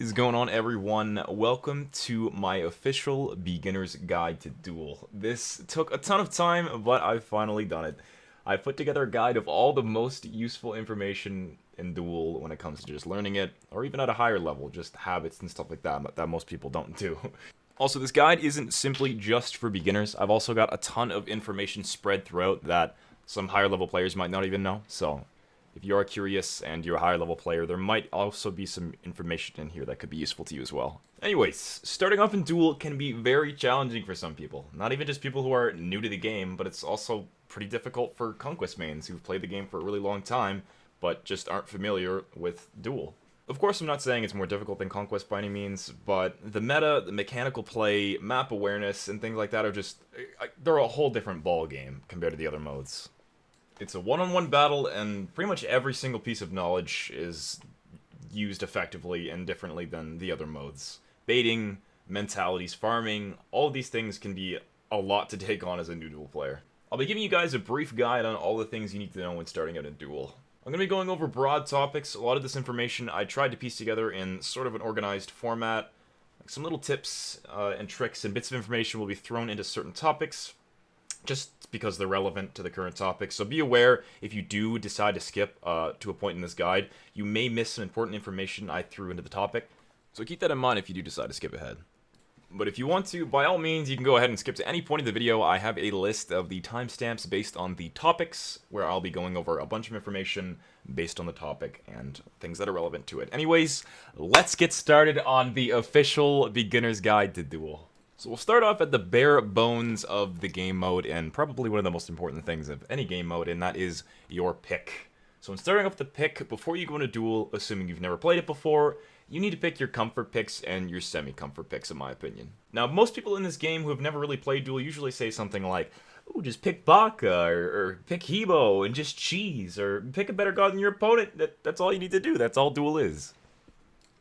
Is going on, everyone? Welcome to my official beginner's guide to Duel. This took a ton of time, but I've finally done it. I put together a guide of all the most useful information in Duel when it comes to just learning it, or even at a higher level, just habits and stuff like that most people don't do. Also, this guide isn't simply just for beginners. I've also got a ton of information spread throughout that some higher level players might not even know, so if you are curious and you're a higher level player, there might also be some information in here that could be useful to you as well. Anyways, starting off in Duel can be very challenging for some people. Not even just people who are new to the game, but it's also pretty difficult for Conquest mains who've played the game for a really long time, but just aren't familiar with Duel. Of course, I'm not saying it's more difficult than Conquest by any means, but the meta, the mechanical play, map awareness, and things like that are just, they're a whole different ball game compared to the other modes. It's a one-on-one battle, and pretty much every single piece of knowledge is used effectively and differently than the other modes. Baiting, mentalities, farming, all of these things can be a lot to take on as a new Duel player. I'll be giving you guys a brief guide on all the things you need to know when starting out in Duel. I'm going to be going over broad topics. A lot of this information I tried to piece together in sort of an organized format. Some little tips and tricks and bits of information will be thrown into certain topics, just because they're relevant to the current topic. So be aware, if you do decide to skip to a point in this guide, you may miss some important information I threw into the topic. So keep that in mind if you do decide to skip ahead. But if you want to, by all means, you can go ahead and skip to any point of the video. I have a list of the timestamps based on the topics, where I'll be going over a bunch of information based on the topic and things that are relevant to it. Anyways, let's get started on the official beginner's guide to Duel. So we'll start off at the bare bones of the game mode, and probably one of the most important things of any game mode, and that is your pick. So in starting off the pick, before you go into Duel, assuming you've never played it before, you need to pick your comfort picks and your semi-comfort picks, in my opinion. Now, most people in this game who have never really played Duel usually say something like, "Ooh, just pick Baka, or pick Hebo, and just cheese, or pick a better god than your opponent." That's all you need to do. That's all Duel is.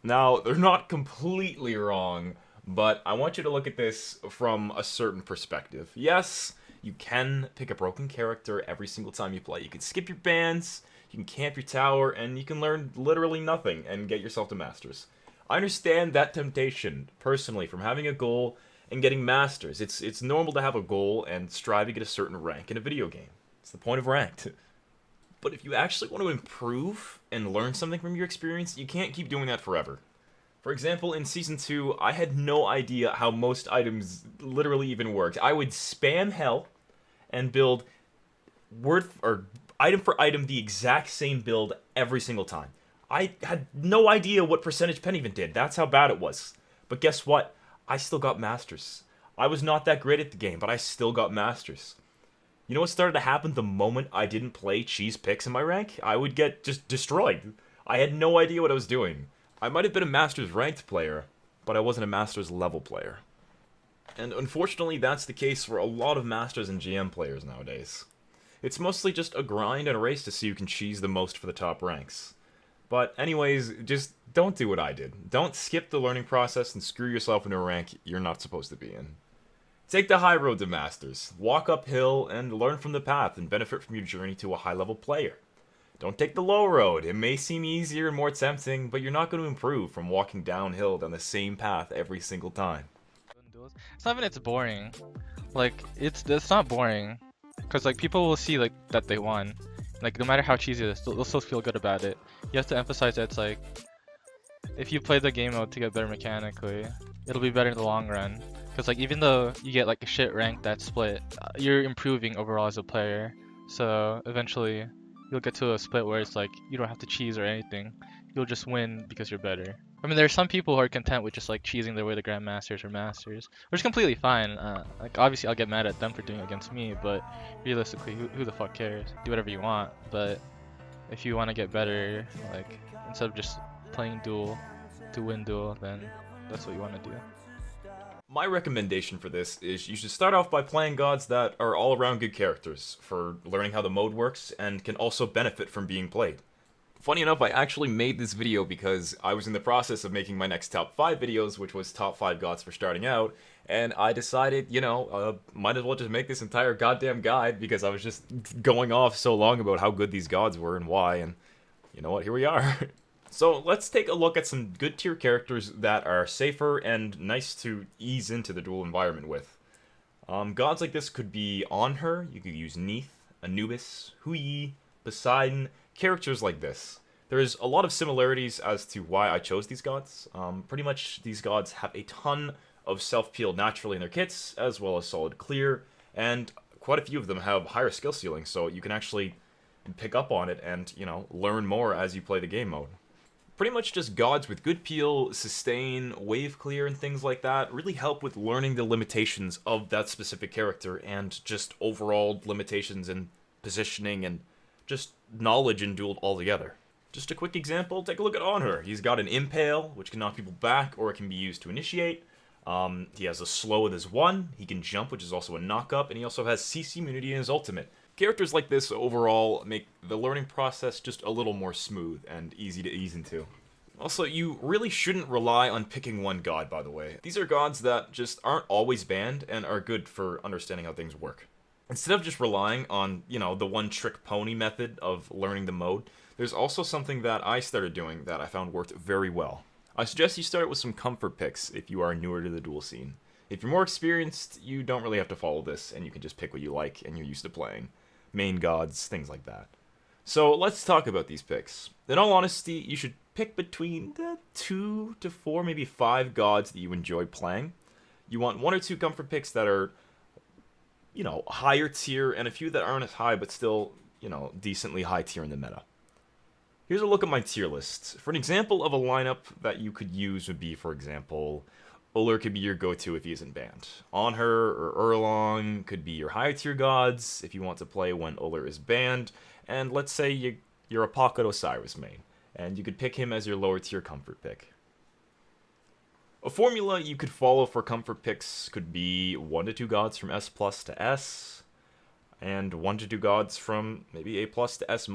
Now, they're not completely wrong, but I want you to look at this from a certain perspective. Yes, you can pick a broken character every single time you play. You can skip your bans, you can camp your tower, and you can learn literally nothing and get yourself to Masters. I understand that temptation, personally, from having a goal and getting Masters. It's normal to have a goal and strive to get a certain rank in a video game. It's the point of ranked. But if you actually want to improve and learn something from your experience, you can't keep doing that forever. For example, in Season 2, I had no idea how most items literally even worked. I would spam hell and build item for item the exact same build every single time. I had no idea what percentage pen even did. That's how bad it was. But guess what? I still got Masters. I was not that great at the game, but I still got Masters. You know what started to happen the moment I didn't play cheese picks in my rank? I would get just destroyed. I had no idea what I was doing. I might have been a Masters ranked player, but I wasn't a Masters level player. And unfortunately, that's the case for a lot of Masters and GM players nowadays. It's mostly just a grind and a race to see who can cheese the most for the top ranks. But anyways, just don't do what I did. Don't skip the learning process and screw yourself into a rank you're not supposed to be in. Take the high road to Masters. Walk uphill and learn from the path and benefit from your journey to a high level player. Don't take the low road. It may seem easier and more tempting, but you're not going to improve from walking downhill down the same path every single time. It's not even it's boring. Like it's not boring, cause like people will see like that they won. Like no matter how cheesy it is, they'll still feel good about it. You have to emphasize that it's like if you play the game mode to get better mechanically, it'll be better in the long run. Cause like even though you get like a shit rank that's split, you're improving overall as a player. So eventually you'll get to a split where it's like you don't have to cheese or anything. You'll just win because you're better. I mean, there are some people who are content with just like cheesing their way to Grandmasters or Masters, which is completely fine. Like obviously I'll get mad at them for doing it against me, but realistically, who the fuck cares? Do whatever you want. But if you want to get better, like instead of just playing Duel to win Duel, then that's what you want to do. My recommendation for this is you should start off by playing gods that are all around good characters for learning how the mode works and can also benefit from being played. Funny enough, I actually made this video because I was in the process of making my next top 5 videos, which was top 5 gods for starting out, and I decided, might as well just make this entire goddamn guide because I was just going off so long about how good these gods were and why, and you know what, here we are. So let's take a look at some good tier characters that are safer and nice to ease into the duel environment with. Gods like this could be on her. You could use Neith, Anubis, Huyi, Poseidon, characters like this. There's a lot of similarities as to why I chose these gods. Pretty much these gods have a ton of self-peel naturally in their kits, as well as solid clear, and quite a few of them have higher skill ceiling, so you can actually pick up on it and, learn more as you play the game mode. Pretty much just gods with good peel, sustain, wave clear, and things like that really help with learning the limitations of that specific character and just overall limitations in positioning and just knowledge in Duel altogether. Just a quick example, take a look at Onher. He's got an Impale, which can knock people back, or it can be used to initiate. He has a slow with his 1, he can jump, which is also a knock-up, and he also has CC immunity in his ultimate. Characters like this overall make the learning process just a little more smooth and easy to ease into. Also, you really shouldn't rely on picking one god, by the way. These are gods that just aren't always banned and are good for understanding how things work. Instead of just relying on, the one-trick pony method of learning the mode, there's also something that I started doing that I found worked very well. I suggest you start with some comfort picks if you are newer to the duel scene. If you're more experienced, you don't really have to follow this, and you can just pick what you like and you're used to playing. Main gods, things like that. So let's talk about these picks. In all honesty, you should pick between the 2 to 4, maybe 5 gods that you enjoy playing. You want 1 or 2 comfort picks that are, higher tier, and a few that aren't as high but still, decently high tier in the meta. Here's a look at my tier list. For an example of a lineup that you could use would be, for example, Ullr could be your go-to if he isn't banned. Onher or Erlong could be your higher tier gods if you want to play when Ullr is banned. And let's say you're a Pocket Osiris main, and you could pick him as your lower tier comfort pick. A formula you could follow for comfort picks could be 1 to 2 gods from S+ to S, and 1 to 2 gods from maybe A+ to S-.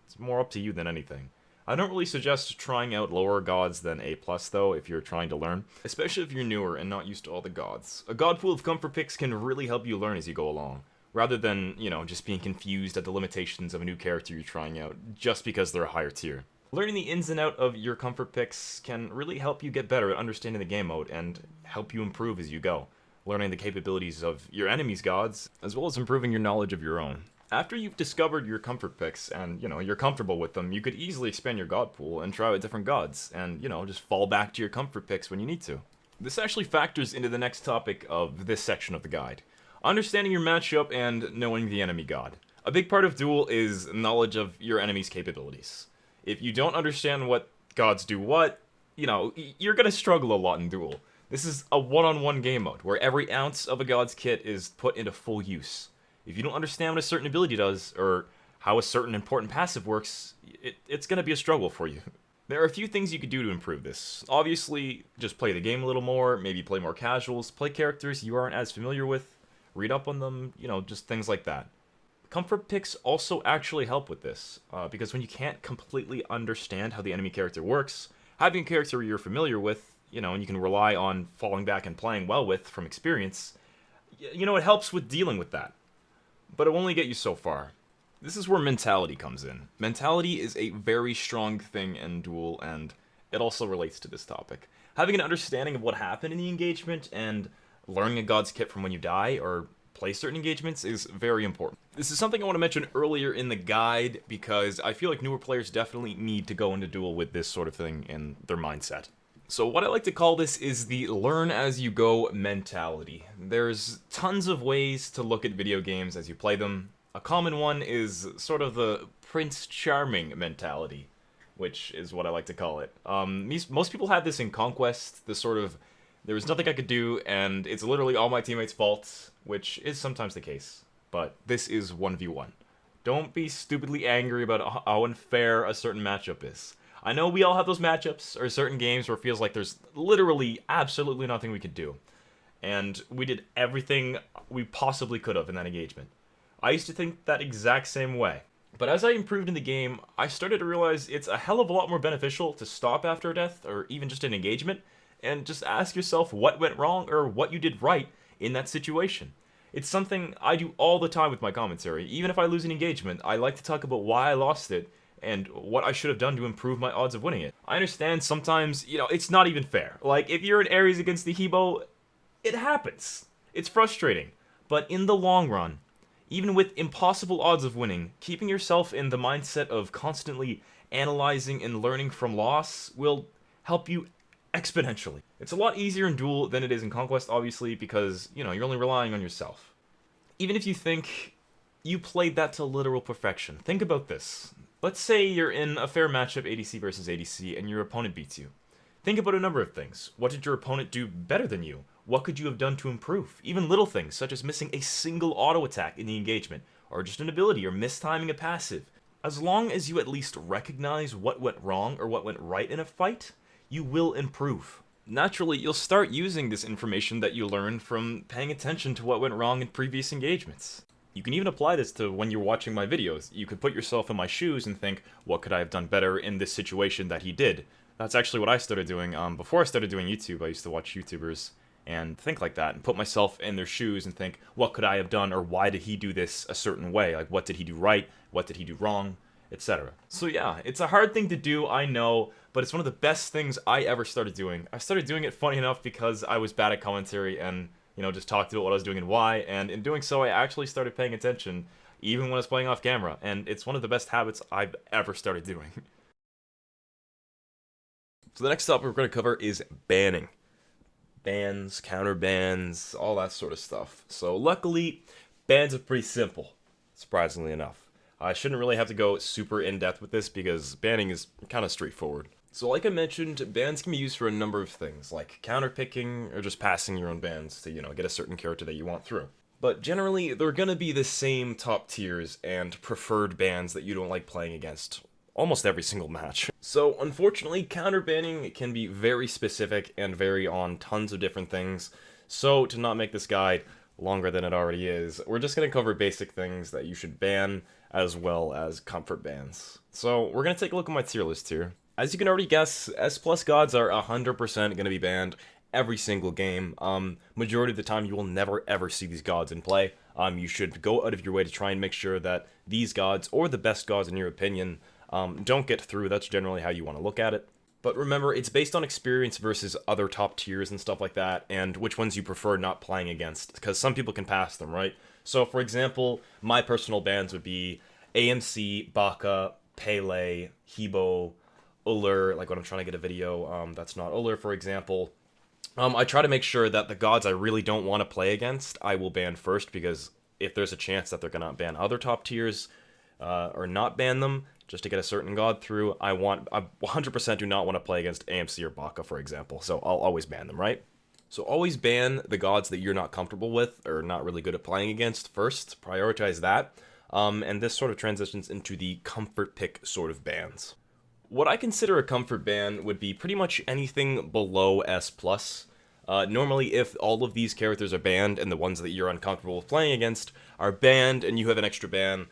It's more up to you than anything. I don't really suggest trying out lower gods than A+, though, if you're trying to learn, especially if you're newer and not used to all the gods. A god pool of comfort picks can really help you learn as you go along, rather than, just being confused at the limitations of a new character you're trying out, just because they're a higher tier. Learning the ins and out of your comfort picks can really help you get better at understanding the game mode, and help you improve as you go, learning the capabilities of your enemy's gods, as well as improving your knowledge of your own. After you've discovered your comfort picks and, you're comfortable with them, you could easily expand your god pool and try out different gods, and, just fall back to your comfort picks when you need to. This actually factors into the next topic of this section of the guide. Understanding your matchup and knowing the enemy god. A big part of Duel is knowledge of your enemy's capabilities. If you don't understand what gods do what, you're gonna struggle a lot in Duel. This is a one-on-one game mode, where every ounce of a god's kit is put into full use. If you don't understand what a certain ability does, or how a certain important passive works, it's going to be a struggle for you. There are a few things you could do to improve this. Obviously, just play the game a little more, maybe play more casuals, play characters you aren't as familiar with, read up on them, just things like that. Comfort picks also actually help with this, because when you can't completely understand how the enemy character works, having a character you're familiar with, and you can rely on falling back and playing well with from experience, it helps with dealing with that. But it will only get you so far. This is where mentality comes in. Mentality is a very strong thing in Duel, and it also relates to this topic. Having an understanding of what happened in the engagement and learning a god's kit from when you die or play certain engagements is very important. This is something I want to mention earlier in the guide because I feel like newer players definitely need to go into Duel with this sort of thing in their mindset. So what I like to call this is the learn as you go mentality. There's tons of ways to look at video games as you play them. A common one is sort of the Prince Charming mentality, which is what I like to call it. Most people have this in Conquest, this sort of, there was nothing I could do, and it's literally all my teammates' fault, which is sometimes the case. But this is 1v1. Don't be stupidly angry about how unfair a certain matchup is. I know we all have those matchups, or certain games where it feels like there's literally absolutely nothing we could do. And we did everything we possibly could have in that engagement. I used to think that exact same way. But as I improved in the game, I started to realize it's a hell of a lot more beneficial to stop after a death, or even just an engagement, and just ask yourself what went wrong, or what you did right in that situation. It's something I do all the time with my commentary. Even if I lose an engagement, I like to talk about why I lost it, and what I should have done to improve my odds of winning it. I understand sometimes, it's not even fair. Like, if you're in Ares against the Hebo, it happens. It's frustrating. But in the long run, even with impossible odds of winning, keeping yourself in the mindset of constantly analyzing and learning from loss will help you exponentially. It's a lot easier in Duel than it is in Conquest, obviously, because, you're only relying on yourself. Even if you think you played that to literal perfection, think about this. Let's say you're in a fair matchup ADC versus ADC and your opponent beats you. Think about a number of things. What did your opponent do better than you? What could you have done to improve? Even little things, such as missing a single auto attack in the engagement, or just an ability, or mistiming a passive. As long as you at least recognize what went wrong or what went right in a fight, you will improve. Naturally, you'll start using this information that you learned from paying attention to what went wrong in previous engagements. You can even apply this to when you're watching my videos. You could put yourself in my shoes and think, what could I have done better in this situation that he did? That's actually what I started doing. Before I started doing YouTube, I used to watch YouTubers and think like that and put myself in their shoes and think, what could I have done, or why did he do this a certain way? Like, what did he do right? What did he do wrong? Etc. So yeah, it's a hard thing to do, I know, but it's one of the best things I ever started doing. I started doing it, funny enough, because I was bad at commentary and, just talked about what I was doing and why, and in doing so, I actually started paying attention, even when I was playing off camera, and it's one of the best habits I've ever started doing. So the next topic we're going to cover is banning. Bans, counter bans, all that sort of stuff. So luckily, bans are pretty simple, surprisingly enough. I shouldn't really have to go super in-depth with this because banning is kind of straightforward. So like I mentioned, bans can be used for a number of things, like counter-picking or just passing your own bans to, get a certain character that you want through. But generally, they're gonna be the same top tiers and preferred bans that you don't like playing against almost every single match. So unfortunately, counter banning can be very specific and vary on tons of different things. So to not make this guide longer than it already is, we're just going to cover basic things that you should ban as well as comfort bans. So we're going to take a look at my tier list here. As you can already guess, S+ gods are 100% going to be banned every single game. Majority of the time you will never ever see these gods in play. You should go out of your way to try and make sure that these gods, or the best gods in your opinion, don't get through. That's generally how you want to look at it. But remember, it's based on experience versus other top tiers and stuff like that, and which ones you prefer not playing against, because some people can pass them, right? So, for example, my personal bans would be AMC, Baka, Pele, Hebo, Ullr, like when I'm trying to get a video that's not Ullr, for example. I try to make sure that the gods I really don't want to play against, I will ban first, because if there's a chance that they're going to ban other top tiers, or not ban them, just to get a certain god through, I 100% do not want to play against AMC or Baka, for example, so I'll always ban them, right? So always ban the gods that you're not comfortable with, or not really good at playing against first, prioritize that, and this sort of transitions into the comfort pick sort of bans. What I consider a comfort ban would be pretty much anything below S+. Normally, if all of these characters are banned, and the ones that you're uncomfortable with playing against are banned, and you have an extra ban,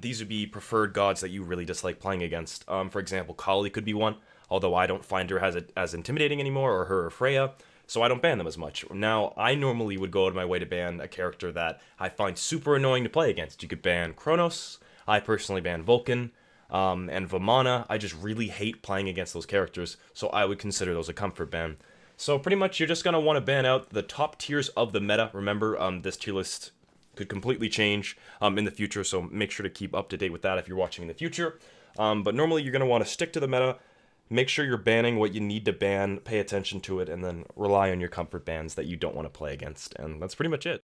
these would be preferred gods that you really dislike playing against. For example, Kali could be one, although I don't find her as intimidating anymore, or her or Freya, so I don't ban them as much. Now, I normally would go out of my way to ban a character that I find super annoying to play against. You could ban Kronos, I personally ban Vulcan, and Vamana. I just really hate playing against those characters, so I would consider those a comfort ban. So pretty much you're just going to want to ban out the top tiers of the meta. Remember, this tier list could completely change in the future, so make sure to keep up to date with that if you're watching in the future. But normally you're going to want to stick to the meta, make sure you're banning what you need to ban, pay attention to it, and then rely on your comfort bans that you don't want to play against. And that's pretty much it.